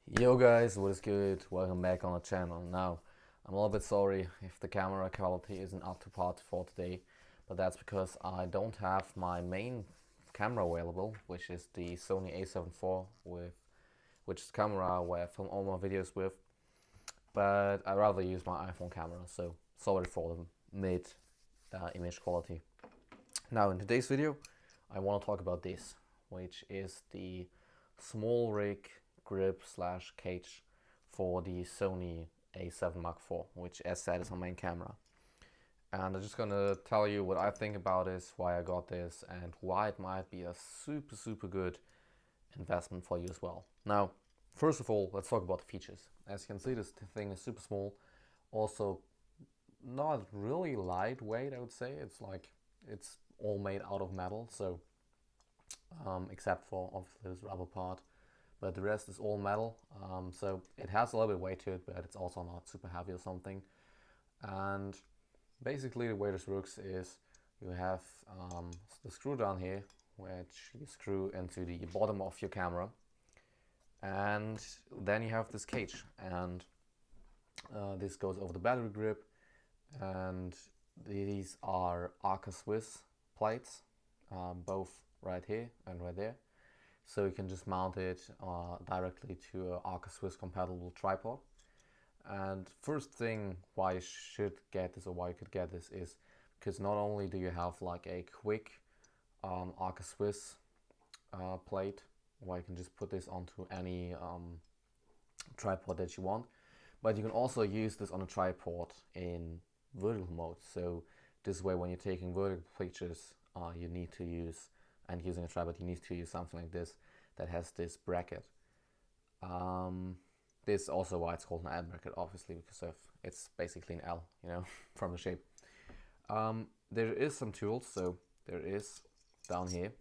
Yo guys, what is good? Welcome back on the channel. Now, I'm a little bit sorry if the camera quality isn't up to par for today, but that's because I don't have my main camera available, which is the Sony A7 IV, which is the camera where I film all my videos with, but I rather use my iPhone camera, so sorry for the mid image quality. Now, in today's video, I want to talk about this, which is the Smallrig grip slash cage for the Sony A7 Mark IV, which as said is my main camera. And I'm just gonna tell you what I think about this, why I got this, and why it might be a super good investment for you as well. Now, first of all, let's talk about the features. As you can see, this thing is super small, also not really lightweight, I would say. It's all made out of metal, so except for obviously this rubber part, but the rest is all metal. So it has a little bit of weight to it, but it's also not super heavy or something. And basically the way this works is you have the screw down here, which you screw into the bottom of your camera, and then you have this cage, and this goes over the battery grip, and these are Arca Swiss plates, both right here and right there. So you can just mount it directly to an Arca Swiss compatible tripod. And first thing why you should get this, or why you could get this, is because not only do you have like a quick Arca Swiss plate where you can just put this onto any tripod that you want, but you can also use this on a tripod in vertical mode. So this way, when you're taking vertical pictures, you need to use, and using a tripod, you need to use something like this that has this bracket. This is also why it's called an L bracket, obviously, because it's basically an L, from the shape. There is some tools, so there is down here,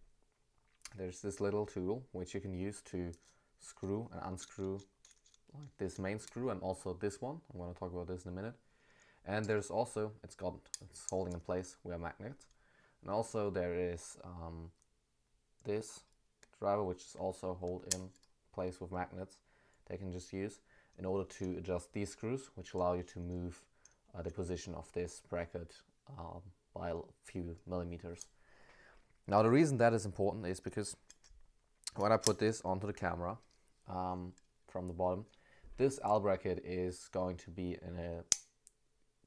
there's this little tool which you can use to screw and unscrew like this main screw, and also this one. I'm going to talk about this in a minute. And there's also, it's holding in place with a magnet. And also there is this driver, which is also hold in place with magnets they can just use in order to adjust these screws, which allow you to move the position of this bracket by a few millimeters. Now the reason that is important is because when I put this onto the camera from the bottom, this L bracket is going to be in a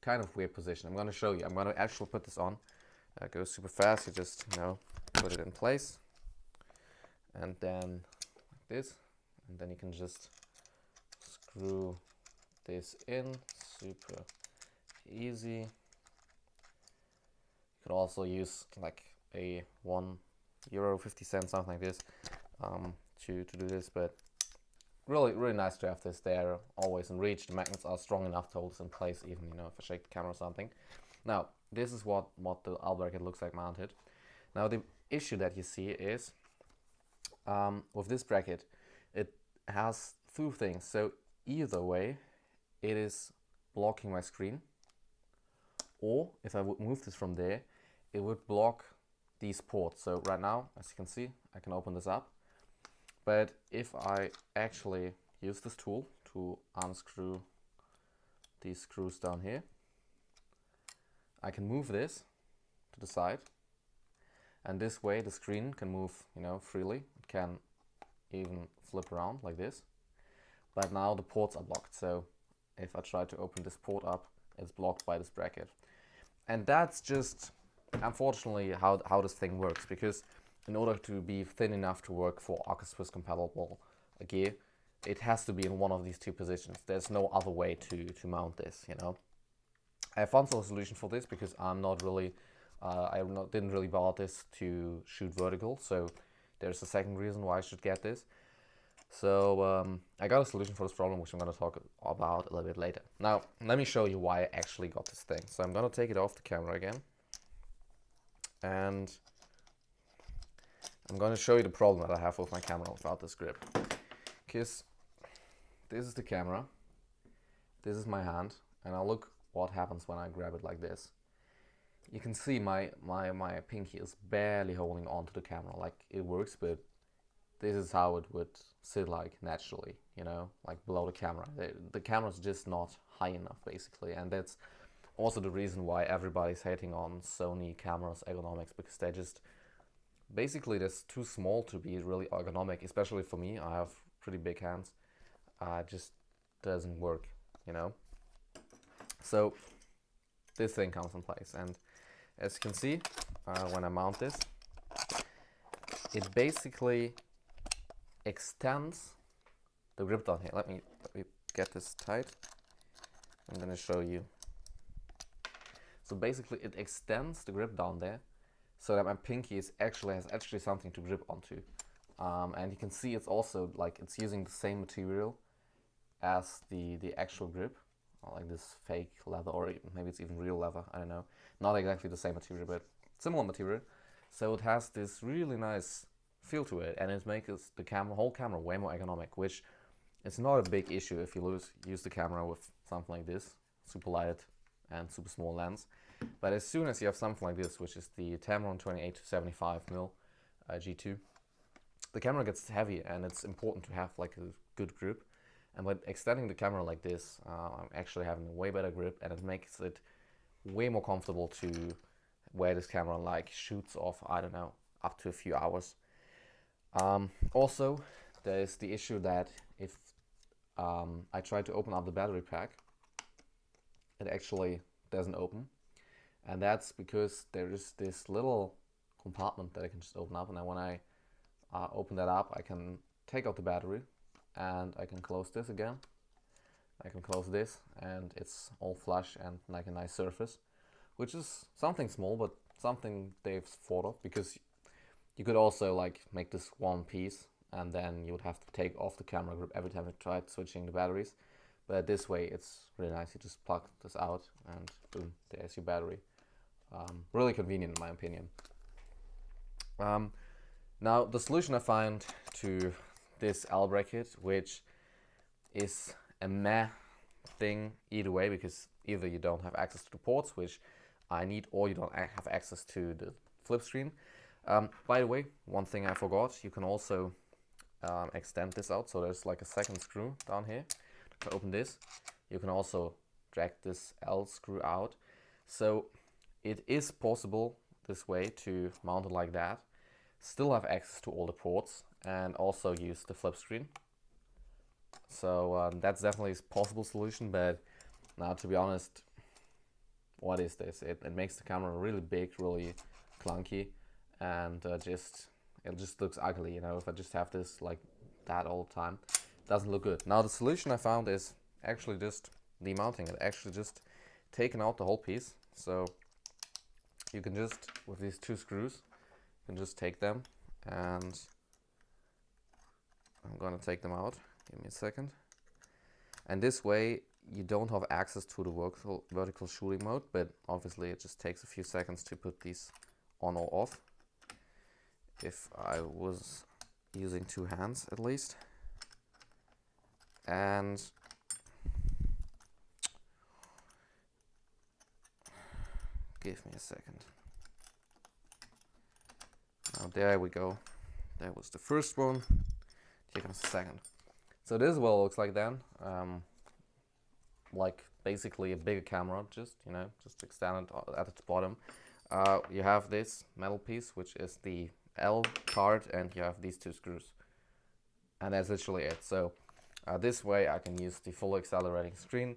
kind of weird position. I'm going to show you. I'm going to actually put this on. It goes super fast. You just put it in place, and then like this, and then you can just screw this in super easy. You could also use like a €1.50, something like this, to do this, but really nice to have this there, always in reach. The magnets are strong enough to hold this in place, even if I shake the camera or something. Now this is what the L bracket looks like mounted. Now the issue that you see is with this bracket, it has two things. So either way, it is blocking my screen, or if I would move this from there, it would block these ports. So right now, as you can see, I can open this up, but if I actually use this tool to unscrew these screws down here, I can move this to the side, and this way the screen can move freely. It can even flip around like this, but now the ports are blocked. So if I try to open this port up, it's blocked by this bracket. And that's just unfortunately how this thing works, because in order to be thin enough to work for Arca Swiss compatible gear, it has to be in one of these two positions. There's no other way to mount this. I found a solution for this because I'm not really, didn't really buy this to shoot vertical. So there's a second reason why I should get this. So I got a solution for this problem, which I'm going to talk about a little bit later. Now let me show you why I actually got this thing. So I'm going to take it off the camera again, and I'm going to show you the problem that I have with my camera without this grip. Because this is the camera, this is my hand, and now look what happens when I grab it like this. You can see my pinky is barely holding onto the camera. Like, it works, but this is how it would sit like naturally, you know, like below the camera. The camera's just not high enough, basically, and that's also the reason why everybody's hating on Sony cameras ergonomics, because they're just basically just too small to be really ergonomic, especially for me. I have pretty big hands. It just doesn't work, you know. So this thing comes in place, and as you can see, when I mount this, it basically extends the grip down here. Let me get this tight. I'm gonna show you. So basically it extends the grip down there so that my pinky has actually something to grip onto. And you can see it's also like it's using the same material as the actual grip, like this fake leather, or maybe it's even real leather, I don't know. Not exactly the same material, but similar material. So it has this really nice feel to it, and it makes the whole camera way more ergonomic, which is not a big issue if you use the camera with something like this, super light and super small lens. But as soon as you have something like this, which is the Tamron 28-75mm G2, the camera gets heavy, and it's important to have like a good grip. And by extending the camera like this, I'm actually having a way better grip, and it makes it way more comfortable to wear this camera like shoots off, I don't know, up to a few hours. Also, there's the issue that if I try to open up the battery pack, it actually doesn't open. And that's because there is this little compartment that I can just open up, and then when I open that up, I can take out the battery, and I can close this again. I can close this, and it's all flush and like a nice surface, which is something small, but something they've thought of, because you could also like make this one piece, and then you would have to take off the camera grip every time you tried switching the batteries. But this way it's really nice. You just plug this out, and boom, there's your battery. Really convenient in my opinion. Now the solution I find to this L bracket, which is a meh thing either way, because either you don't have access to the ports, which I need, or you don't have access to the flip screen. By the way, one thing I forgot, you can also extend this out, so there's like a second screw down here. To open this, you can also drag this L screw out. So it is possible this way to mount it like that, still have access to all the ports, and also use the flip screen. So that's definitely a possible solution, but now to be honest, what is this? It makes the camera really big, really clunky, and it just looks ugly, you know. If I just have this like that all the time, it doesn't look good. Now the solution I found is actually just demounting it, actually just taking out the whole piece. So you can just, with these two screws, you can just take them, and I'm gonna take them out. Give me a second. And this way you don't have access to the vertical shooting mode, but obviously it just takes a few seconds to put these on or off. If I was using two hands at least. And give me a second. Now there we go. That was the first one. Here comes the second. So this is what it looks like then. Like basically a bigger camera, just, you know, just extended at its bottom. You have this metal piece, which is the L part, and you have these two screws. And that's literally it. So this way I can use the full accelerating screen.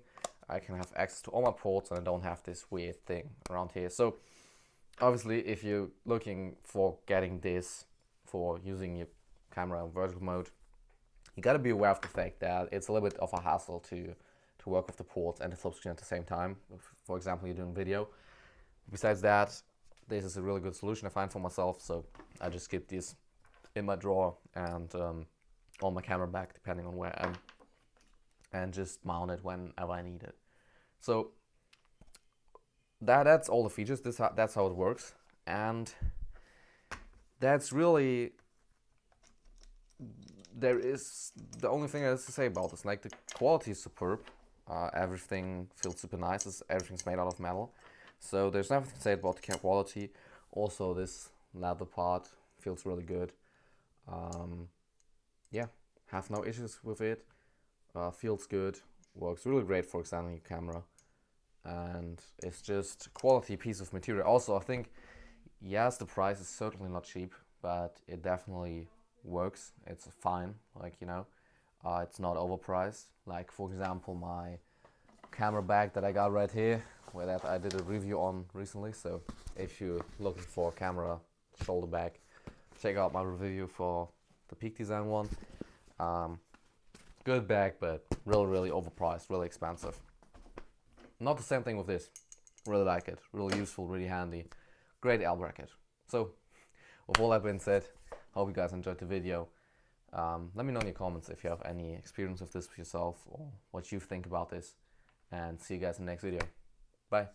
I can have access to all my ports, and I don't have this weird thing around here. So obviously if you're looking for getting this for using your camera in vertical mode, you got to be aware of the fact that it's a little bit of a hassle to work with the ports and the flip screen at the same time. For example, you're doing video. Besides that, this is a really good solution I find for myself, so I just keep this in my drawer and on my camera bag, depending on where I am, and just mount it whenever I need it. So that's all the features. That's how it works, and that's really, there is the only thing there is to say about this. Like, the quality is superb. Everything feels super nice. Everything's made out of metal, so there's nothing to say about the quality. Also, this leather part feels really good. yeah, have no issues with it. Feels good, works really great for extending your camera, and it's just quality piece of material. Also, I think, yes, the price is certainly not cheap, but it definitely works. It's fine, like, you know, it's not overpriced. Like, for example, my camera bag that I got right here, where that I did a review on recently. So if you're looking for a camera shoulder bag, check out my review for the Peak Design one. Good bag, but really overpriced, really expensive. Not the same thing with this. Really like it, really useful, really handy. Great L bracket. So with all that being said, hope you guys enjoyed the video. Let me know in your comments if you have any experience with this yourself or what you think about this. And see you guys in the next video. Bye.